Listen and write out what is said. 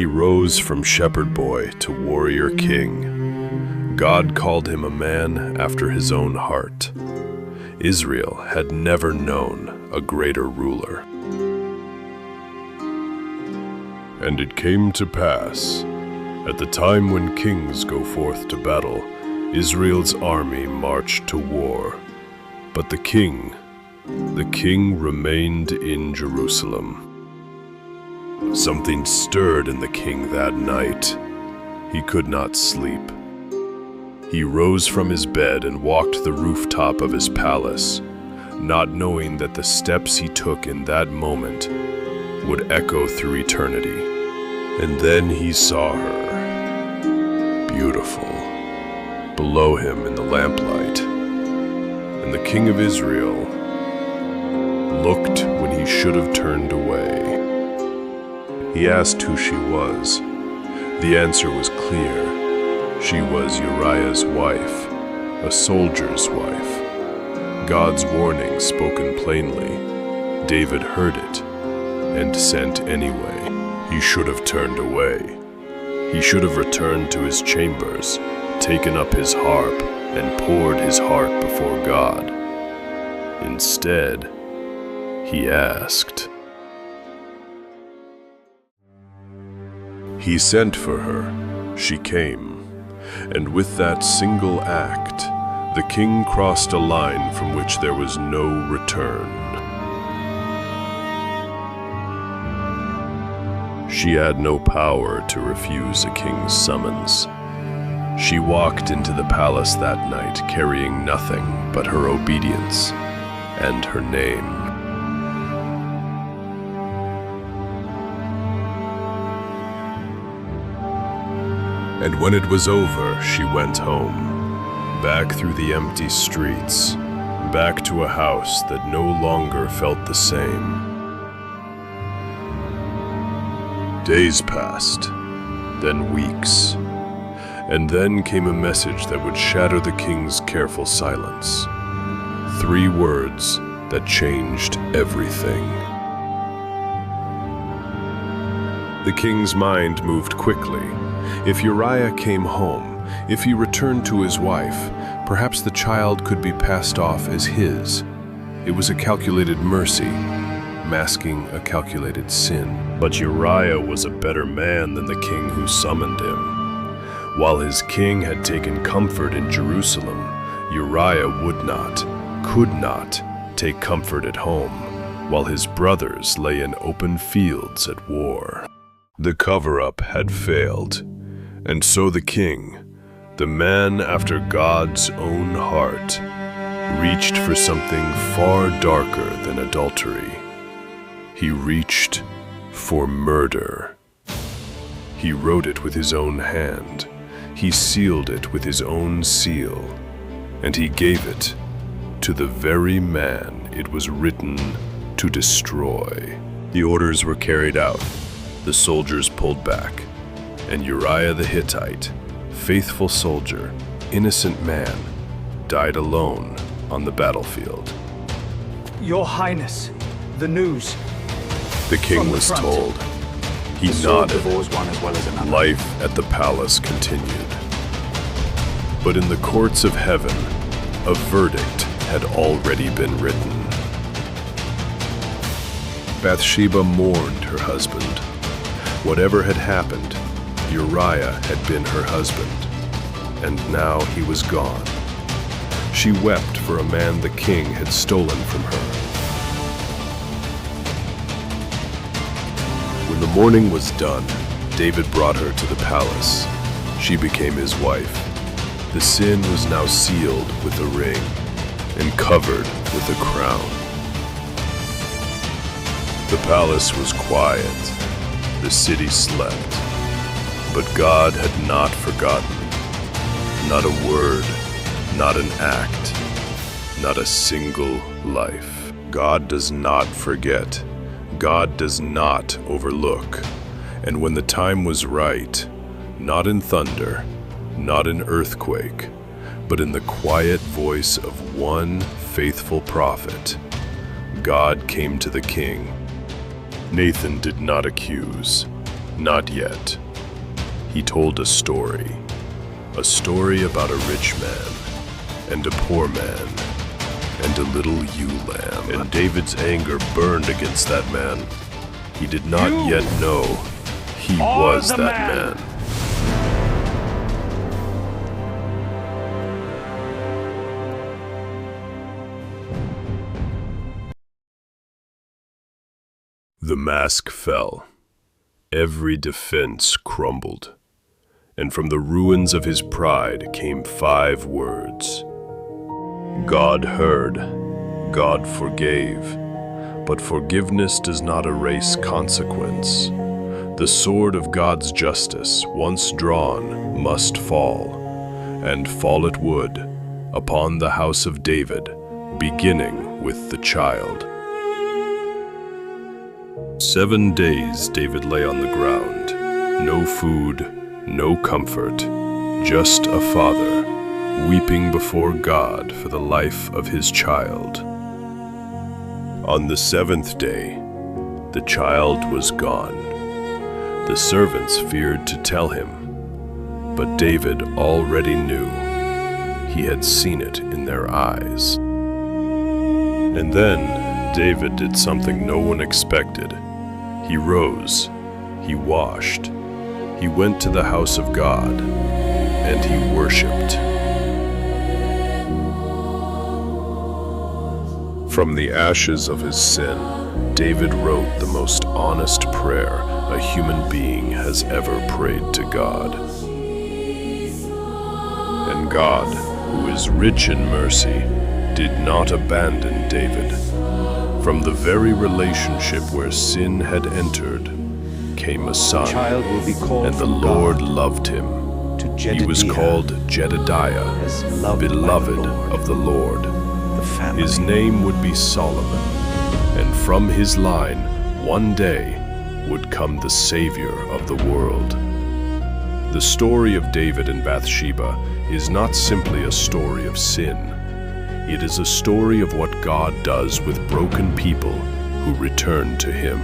He rose from shepherd boy to warrior king. God called him a man after his own heart. Israel had never known a greater ruler. And it came to pass, at the time when kings go forth to battle, Israel's army marched to war. But the king remained in Jerusalem. Something stirred in the king that night. He could not sleep. He rose from his bed and walked the rooftop of his palace, not knowing that the steps he took in that moment would echo through eternity. And then he saw her, beautiful, below him in the lamplight. And the king of Israel looked when he should have turned away. He asked who she was. The answer was clear. She was Uriah's wife, a soldier's wife. God's warning spoken plainly. David heard it and sent anyway. He should have turned away. He should have returned to his chambers, taken up his harp, and poured his heart before God. Instead, he asked. He sent for her. She came. And with that single act, the king crossed a line from which there was no return. She had no power to refuse a king's summons. She walked into the palace that night carrying nothing but her obedience and her name. And when it was over, she went home, back through the empty streets, back to a house that no longer felt the same. Days passed, then weeks, and then came a message that would shatter the king's careful silence. 3 words that changed everything. The king's mind moved quickly. If Uriah came home, if he returned to his wife, perhaps the child could be passed off as his. It was a calculated mercy, masking a calculated sin. But Uriah was a better man than the king who summoned him. While his king had taken comfort in Jerusalem, Uriah would not, could not, take comfort at home, while his brothers lay in open fields at war. The cover-up had failed, and so the king, the man after God's own heart, reached for something far darker than adultery. He reached for murder. He wrote it with his own hand. He sealed it with his own seal, and he gave it to the very man it was written to destroy. The orders were carried out. The soldiers pulled back, and Uriah the Hittite, faithful soldier, innocent man, died alone on the battlefield. Your Highness, the news. The king was told. He nodded. One as well as another. Life at the palace continued. But in the courts of heaven, a verdict had already been written. Bathsheba mourned her husband. Whatever had happened, Uriah had been her husband, and now he was gone. She wept for a man the king had stolen from her. When the mourning was done, David brought her to the palace. She became his wife. The sin was now sealed with a ring and covered with a crown. The palace was quiet. The city slept. But God had not forgotten. Not a word, not an act, not a single life. God does not forget. God does not overlook. And when the time was right, not in thunder, not in earthquake, but in the quiet voice of one faithful prophet, God came to the king. Nathan did not accuse. Not yet. He told a story about a rich man, and a poor man, and a little ewe lamb. And David's anger burned against that man. He did not yet know he was that man. The mask fell. Every defense crumbled. And from the ruins of his pride came 5 words. God heard, God forgave, but forgiveness does not erase consequence. The sword of God's justice, once drawn, must fall, and fall it would, upon the house of David, beginning with the child. 7 days David lay on the ground, no food, no comfort, just a father, weeping before God for the life of his child. On the 7th day, the child was gone. The servants feared to tell him, but David already knew. He had seen it in their eyes. And then David did something no one expected. He rose, he washed, he went to the house of God, and he worshipped. From the ashes of his sin, David wrote the most honest prayer a human being has ever prayed to God. And God, who is rich in mercy, did not abandon David. From the very relationship where sin had entered came a son, and the Lord loved him. He was called Jedediah, beloved of the Lord. His name would be Solomon, and from his line, one day, would come the Savior of the world. The story of David and Bathsheba is not simply a story of sin. It is a story of what God does with broken people who return to Him.